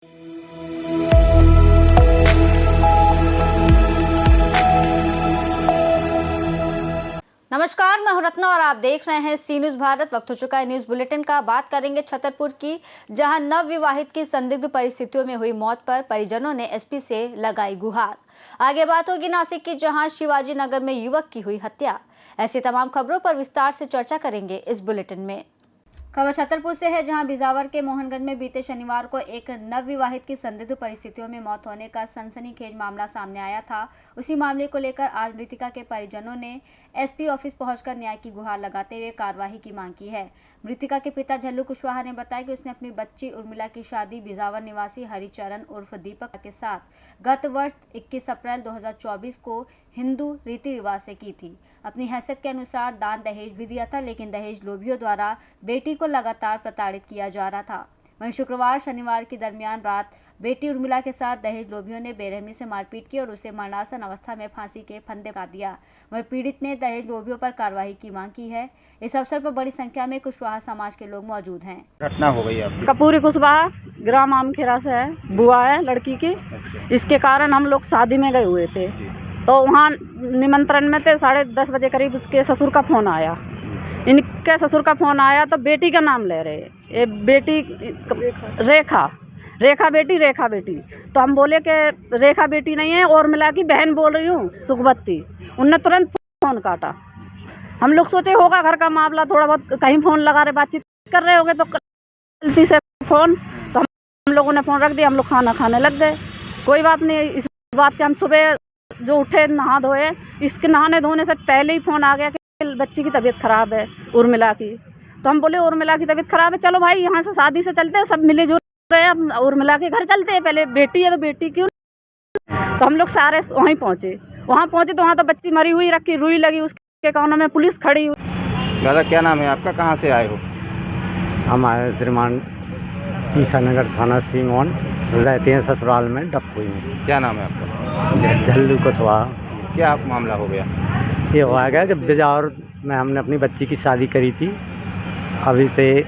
नमस्कार, मैं हूं रत्ना और आप देख रहे हैं सी न्यूज भारत। वक्त हो चुका है न्यूज बुलेटिन का। बात करेंगे छतरपुर की, जहां नवविवाहित की संदिग्ध परिस्थितियों में हुई मौत पर परिजनों ने एसपी से लगाई गुहार। आगे बात होगी नासिक की, जहां शिवाजी नगर में युवक की हुई हत्या। ऐसी तमाम खबरों पर विस्तार से चर्चा करेंगे इस बुलेटिन में। खबर छतरपुर से है, जहां बिजावर के मोहनगंज में बीते शनिवार को एक नवविवाहित की संदिग्ध परिस्थितियों में मौत होने का सनसनीखेज मामला सामने आया था। उसी मामले को लेकर आज मृतका के परिजनों ने एसपी ऑफिस पहुंचकर न्याय की गुहार लगाते हुए कार्रवाई की मांग की है। मृतका के पिता झल्लू कुशवाहा ने बताया कि उसने अपनी बच्ची उर्मिला की शादी बिजावर निवासी हरिचरण उर्फ दीपक के साथ गत वर्ष 21 अप्रैल 2024 को हिंदू रीति रिवाज से की थी। अपनी हैसियत के अनुसार दान दहेज भी दिया था, लेकिन दहेज लोभियों द्वारा बेटी को लगातार प्रताड़ित किया जा रहा था। वहीं शुक्रवार शनिवार के दरमियान रात बेटी उर्मिला के साथ दहेज लोभियों ने बेरहमी से मारपीट की और उसे मरणासन अवस्था में फांसी के फंदे लगा दिया। वहीं पीड़ित ने दहेज लोभियों पर कार्रवाई की मांग की है। इस अवसर पर बड़ी संख्या में कुशवाहा समाज के लोग मौजूद हैं। घटना हो गई आपकी? कपूरी कुशवाहा ग्राम आमखेरा से है, बुआ है लड़की की। इसके कारण हम लोग शादी में गए हुए थे, तो वहाँ निमंत्रण में थे। 10:30 बजे करीब उसके ससुर का फ़ोन आया। इनके ससुर का फ़ोन आया तो बेटी का नाम ले रहे, ये बेटी रेखा बेटी। तो हम बोले कि रेखा बेटी नहीं है, और मिला की बहन बोल रही हूँ, सुखबत्ती। उनने तुरंत फ़ोन काटा। हम लोग सोचे होगा घर का मामला, थोड़ा बहुत कहीं फ़ोन लगा रहे, बातचीत कर रहे होंगे, तो गलती से फ़ोन, तो हम लोगों ने फ़ोन रख दिया। हम लोग खाना खाने लग गए। कोई बात नहीं, इस बात के हम सुबह जो उठे नहा धोए, इसके नहाने धोने से पहले ही फ़ोन आ गया कि बच्ची की तबीयत ख़राब है उर्मिला की। तो हम बोले उर्मिला की तबीयत ख़राब है, चलो भाई यहाँ से शादी से चलते हैं, सब मिले जुल रहे हैं, उर्मिला के घर चलते हैं। पहले बेटी है तो बेटी क्यों। तो हम लोग सारे वहीं पहुँचे तो वहाँ तो बच्ची मरी हुई रखी, रुई लगी, उसके कानों में पुलिस खड़ी हुई। दादा क्या नाम है आपका, कहाँ से आए हो? हम आए श्रीमान ईसानगर थाना सींगोन, रहते हैं ससुराल में डप्पुई में। क्या नाम है आपका? झल्लू कुशवाहा। क्या मामला हो गया? ये हुआ गया कि बिजावर में हमने अपनी बच्ची की शादी करी थी। अभी से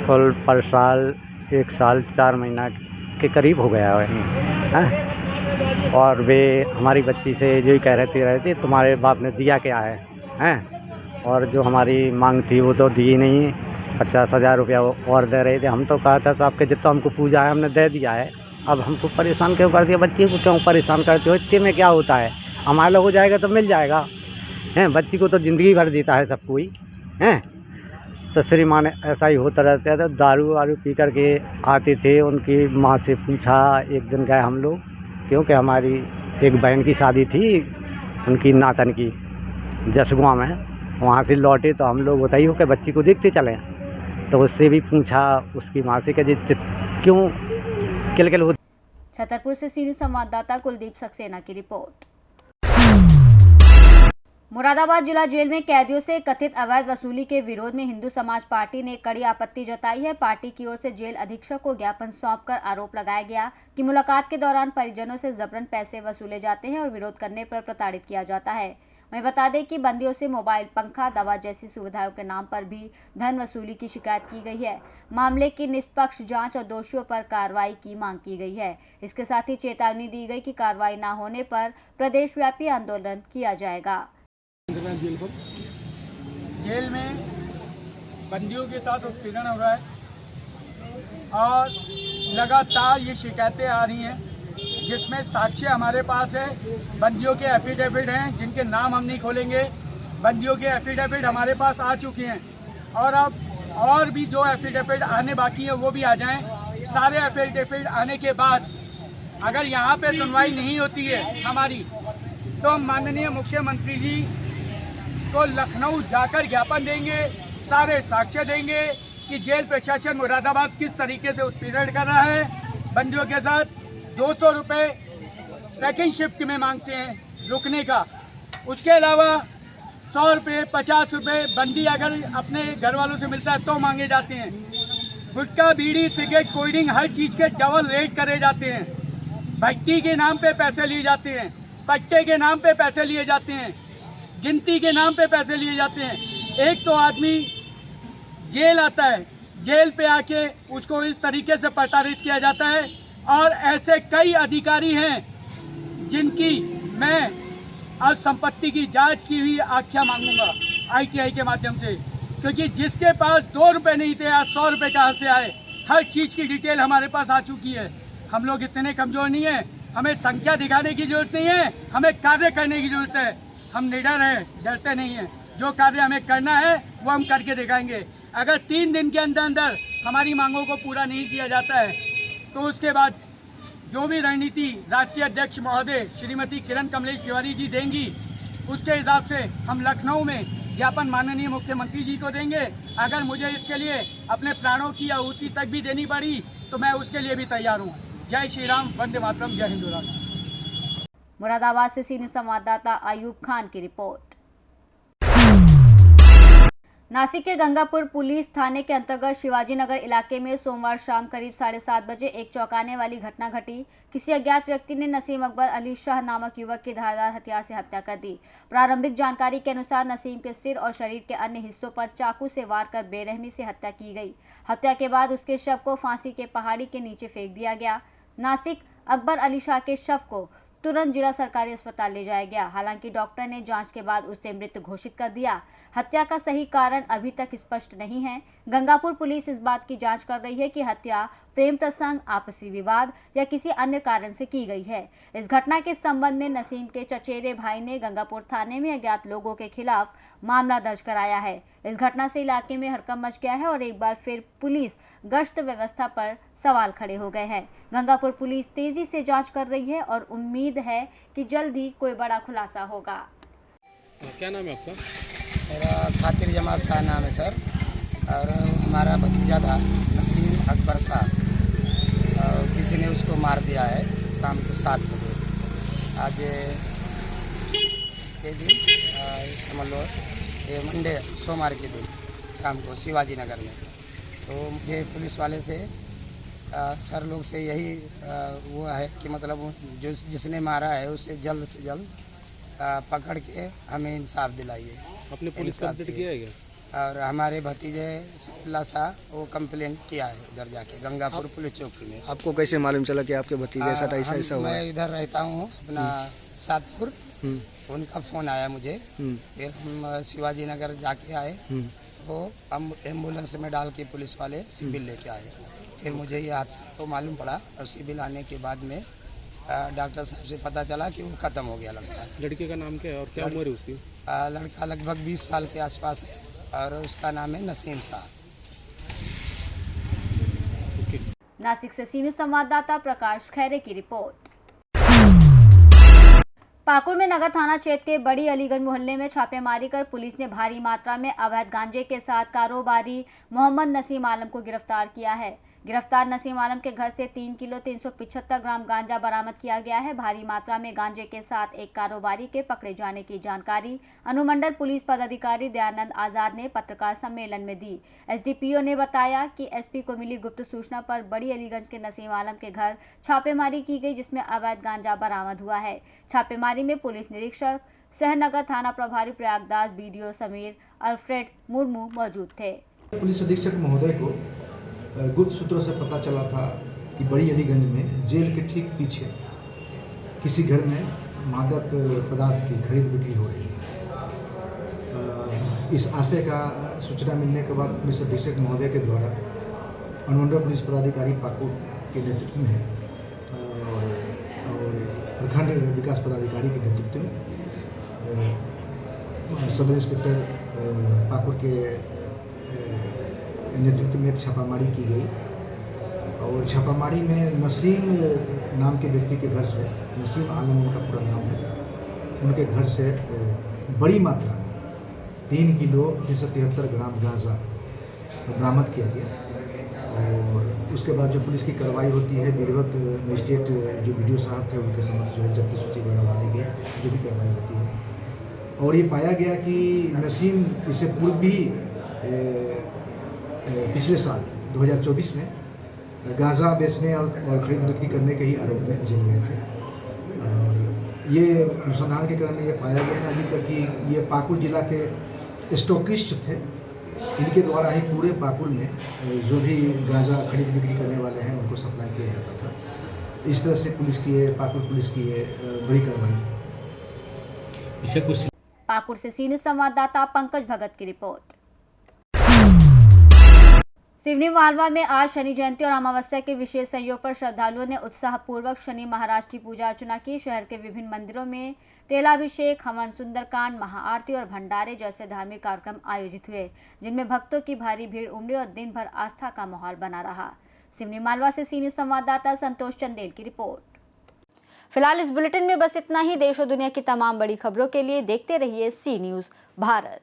कुल पर साल 1 साल 4 महीना के करीब हो गया है। और वे हमारी बच्ची से जो ही कह रहे थे तुम्हारे बाप ने दिया क्या है, और जो हमारी मांग थी वो तो दी नहीं। 50,000 रुपया और दे रहे थे। हम तो कहा था तो आपके जितना हमको पूजा है हमने दे दिया है, अब हमको परेशान क्यों कर दिया? बच्ची को क्यों परेशान करते हो? इतने में क्या होता है, हमारे लोग हो जाएगा तो मिल जाएगा। हैं, बच्ची को तो ज़िंदगी भर देता है सब कोई। हैं, तो श्रीमान ऐसा ही होता रहता है। तो दारू वारू पी करके आते थे। उनकी माँ से पूछा, एक दिन गए हम लोग, क्योंकि हमारी एक बहन की शादी थी, उनकी नातन की जसगुआ में। वहाँ से लौटे तो हम लोग बताइए कि बच्ची को देखते चले। तो उससे भी पूछा उसकी माँ से कि क्यों किलकिल हो। छतरपुर से सी न्यूज संवाददाता कुलदीप सक्सेना की रिपोर्ट। मुरादाबाद जिला जेल में कैदियों से कथित अवैध वसूली के विरोध में हिंदू समाज पार्टी ने कड़ी आपत्ति जताई है। पार्टी की ओर से जेल अधीक्षक को ज्ञापन सौंपकर आरोप लगाया गया कि मुलाकात के दौरान परिजनों से जबरन पैसे वसूले जाते हैं और विरोध करने पर प्रताड़ित किया जाता है। वहीं बता दें कि बंदियों से मोबाइल, पंखा, दवा जैसी सुविधाओं के नाम पर भी धन वसूली की शिकायत की गई है। मामले की निष्पक्ष जांच और दोषियों पर कार्रवाई की मांग की गई है। इसके साथ ही चेतावनी दी गई कि कार्रवाई न होने पर प्रदेशव्यापी आंदोलन किया जाएगा। जेल में बंदियों के साथ उत्पीड़न हो रहा है और लगातार ये शिकायतें आ रही हैं, जिसमें साक्ष्य हमारे पास है। बंदियों के एफिडेविट हैं जिनके नाम हम नहीं खोलेंगे। बंदियों के एफिडेविट हमारे पास आ चुके हैं और अब और भी जो एफिडेविट आने बाकी हैं वो भी आ जाएं। सारे एफिडेविट आने के बाद अगर यहाँ पे सुनवाई नहीं होती है हमारी, तो हम माननीय मुख्यमंत्री जी को लखनऊ जाकर ज्ञापन देंगे, सारे साक्ष्य देंगे कि जेल प्रशासन मुरादाबाद किस तरीके से उत्पीड़न कर रहा है। बंदियों के साथ 200 रुपये सेकेंड शिफ्ट में मांगते हैं रुकने का। उसके अलावा 100 रुपये, 50 रुपये बंदी अगर अपने घर वालों से मिलता है तो मांगे जाते हैं। गुटखा, बीड़ी, सिगरेट, कोल्ड ड्रिंक हर चीज़ के डबल रेट करे जाते हैं। भट्टी के नाम पे पैसे लिए जाते हैं, पट्टे के नाम पे पैसे लिए जाते हैं, गिनती के नाम पे पैसे लिए जाते हैं। एक तो आदमी जेल आता है, जेल पे आके उसको इस तरीके से प्रताड़ित किया जाता है और ऐसे कई अधिकारी हैं जिनकी मैं आज संपत्ति की जांच की हुई आख्या मांगूंगा ITI के माध्यम से, क्योंकि जिसके पास 2 रुपये नहीं थे आज 100 रुपये कहाँ से आए। हर चीज़ की डिटेल हमारे पास आ चुकी है। हम लोग इतने कमज़ोर नहीं हैं, हमें संख्या दिखाने की ज़रूरत नहीं है, हमें कार्य करने की ज़रूरत है। हम निडर हैं, डरते नहीं हैं। जो कार्य हमें करना है वो हम करके दिखाएंगे। अगर 3 दिन के अंदर अंदर हमारी मांगों को पूरा नहीं किया जाता है तो उसके बाद जो भी रणनीति राष्ट्रीय अध्यक्ष महोदय श्रीमती किरण कमलेश तिवारी जी देंगी, उसके हिसाब से हम लखनऊ में ज्ञापन माननीय मुख्यमंत्री जी को देंगे। अगर मुझे इसके लिए अपने प्राणों की आहुति तक भी देनी पड़ी तो मैं उसके लिए भी तैयार हूँ। जय श्री राम, वंदे मातरम, जय हिंद राष्ट्र। मुरादाबाद से सीनियर संवाददाता आयूब खान की रिपोर्ट। नासिक के गंगापुर पुलिस थाने के अंतर्गत शिवाजी नगर इलाके में सोमवार शाम करीब 7:30 बजे एक चौंकाने वाली घटना घटी। किसी अज्ञात व्यक्ति ने नसीम अकबर अली शाह नामक युवक की धारदार हथियार से हत्या कर दी। प्रारंभिक जानकारी के अनुसार नसीम के सिर और शरीर के अन्य हिस्सों पर चाकू से वार कर बेरहमी से हत्या की गई। हत्या के बाद उसके शव को फांसी के पहाड़ी के नीचे फेंक दिया गया। नासिक अकबर अली शाह के शव को तुरंत जिला सरकारी अस्पताल ले जाया गया। हालांकि डॉक्टर ने जांच के बाद उसे मृत घोषित कर दिया। हत्या का सही कारण अभी तक स्पष्ट नहीं है। गंगापुर पुलिस इस बात की जांच कर रही है कि हत्या प्रेम प्रसंग, आपसी विवाद या किसी अन्य कारण से की गई है। इस घटना के संबंध में नसीम के चचेरे भाई ने गंगापुर थाने में अज्ञात लोगों के खिलाफ मामला दर्ज कराया है। इस घटना से इलाके में हड़कंप मच गया है और एक बार फिर पुलिस गश्त व्यवस्था पर सवाल खड़े हो गए हैं। गंगापुर पुलिस तेजी से जांच कर रही है और उम्मीद है कि जल्द ही कोई बड़ा खुलासा होगा। क्या नाम है आपका? मेरा खातिर जमात शाह नाम है सर, और हमारा भतीजा था नसीम अकबर साहब, किसी ने उसको मार दिया है शाम को 7 बजे। आज के दिन समझ लो ये मंडे सोमवार के दिन शाम को शिवाजी नगर में। तो मुझे पुलिस वाले से सर लोग से यही वो है कि मतलब जो जिसने मारा है उसे जल्द से जल्द पकड़ के हमें इंसाफ दिलाइए। आपने पुलिस का अपडेट किया है क्या? और हमारे भतीजे सफिल्ला साहब वो कंप्लेंट किया है उधर जाके गंगापुर पुलिस चौकी में। आपको कैसे मालूम चला कि आपके भतीजे साथ ऐसा हुआ? मैं इधर रहता हूँ अपना सातपुर, उनका फ़ोन आया मुझे। फिर हम शिवाजी नगर जाके आए तो एम्बुलेंस में डाल के पुलिस वाले सिविल लेके आए। फिर मुझे ये हादसा तो मालूम पड़ा और सिविल आने के बाद में डॉक्टर साहब से पता चला कि वो ख़त्म हो गया लड़का। लड़के का नाम क्या है और क्या उम्र है उसकी? लड़का लगभग 20 साल के आसपास है और उसका नाम है नसीम साहब। नासिक से सीनियर संवाददाता प्रकाश खैरे की रिपोर्ट। पाकुड़ में नगर थाना क्षेत्र के बड़ी अलीगंज मोहल्ले में छापेमारी कर पुलिस ने भारी मात्रा में अवैध गांजे के साथ कारोबारी मोहम्मद नसीम आलम को गिरफ्तार किया है। गिरफ्तार नसीम आलम के घर से 3 किलो 375 ग्राम गांजा बरामद किया गया है। भारी मात्रा में गांजे के साथ एक कारोबारी के पकड़े जाने की जानकारी अनुमंडल पुलिस पदाधिकारी दयानंद आजाद ने पत्रकार सम्मेलन में दी। एसडीपीओ ने बताया कि एसपी को मिली गुप्त सूचना पर बड़ी अलीगंज के नसीम आलम के घर छापेमारी की गई, जिसमें अवैध गांजा बरामद हुआ है। छापेमारी में पुलिस निरीक्षक सहनगर थाना प्रभारी प्रयागदास बीडीओ समीर अल्फ्रेड मुर्मू मौजूद थे। पुलिस अधीक्षक महोदय को गुप्त सूत्रों से पता चला था कि बड़ी अलीगंज में जेल के ठीक पीछे किसी घर में मादक पदार्थ की खरीद बिक्री हो रही है। इस आशय का सूचना मिलने के बाद पुलिस अधीक्षक महोदय के द्वारा अनुमंडल पुलिस पदाधिकारी पाकुड़ के नेतृत्व में और प्रखंड विकास पदाधिकारी के नेतृत्व में सब इंस्पेक्टर पाकुड़ के नेतृत्व में एक छापामारी की गई और छापामारी में नसीम नाम के व्यक्ति के घर से, नसीम आलम उनका पूरा नाम है, उनके घर से बड़ी मात्रा में 3 किलो 373 ग्राम गांजा बरामद किया गया। और उसके बाद जो पुलिस की कार्रवाई होती है, विधिवत मजिस्ट्रेट जो वीडियो साहब थे उनके समक्ष जो है जब्ती सूची वगैरह बनाई गई, जो भी कार्रवाई होती है। और ये पाया गया कि नसीम इससे पूर्व भी पिछले साल 2024 में गांजा बेचने और खरीद बिक्री करने के ही आरोप में जेल गए थे। और ये अनुसंधान के क्रम में ये पाया गया है अभी तक कि ये पाकुड़ जिला के स्टॉकिस्ट थे। इनके द्वारा ही पूरे पाकुड़ में जो भी गांजा खरीद बिक्री करने वाले हैं उनको सप्लाई किया जाता था। इस तरह से पुलिस की है, पाकुड़ पुलिस की है बड़ी कार्रवाई। पाकुड़ से सी न्यूज़ संवाददाता पंकज भगत की रिपोर्ट। सिवनी मालवा में आज शनि जयंती और अमावस्या के विशेष संयोग पर श्रद्धालुओं ने उत्साहपूर्वक शनि महाराज की पूजा अर्चना की। शहर के विभिन्न मंदिरों में तेलाभिषेक, हवन, सुंदरकांड, महाआरती और भंडारे जैसे धार्मिक कार्यक्रम आयोजित हुए, जिनमें भक्तों की भारी भीड़ उमड़ी और दिन भर आस्था का माहौल बना रहा। सिवनी मालवा से सी न्यूज़ संवाददाता संतोष चंदेल की रिपोर्ट। फिलहाल इस बुलेटिन में बस इतना ही। देश और दुनिया की तमाम बड़ी खबरों के लिए देखते रहिए सी न्यूज़ भारत।